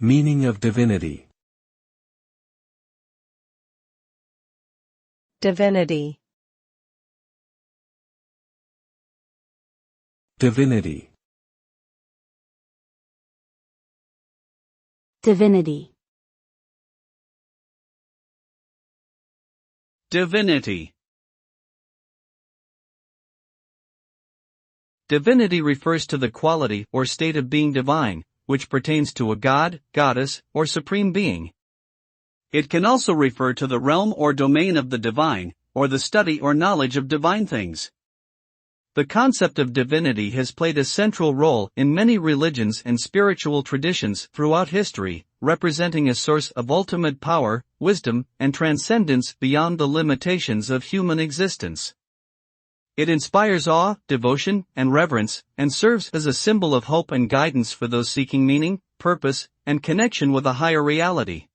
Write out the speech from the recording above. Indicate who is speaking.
Speaker 1: Meaning of divinity.
Speaker 2: Divinity.
Speaker 1: Divinity.
Speaker 3: Divinity.
Speaker 4: Divinity. Divinity refers to the quality or state of being divine, which pertains to a god, goddess, or supreme being. It can also refer to the realm or domain of the divine, or the study or knowledge of divine things. The concept of divinity has played a central role in many religions and spiritual traditions throughout history, representing a source of ultimate power, wisdom, and transcendence beyond the limitations of human existence. It inspires awe, devotion, and reverence, and serves as a symbol of hope and guidance for those seeking meaning, purpose, and connection with a higher reality.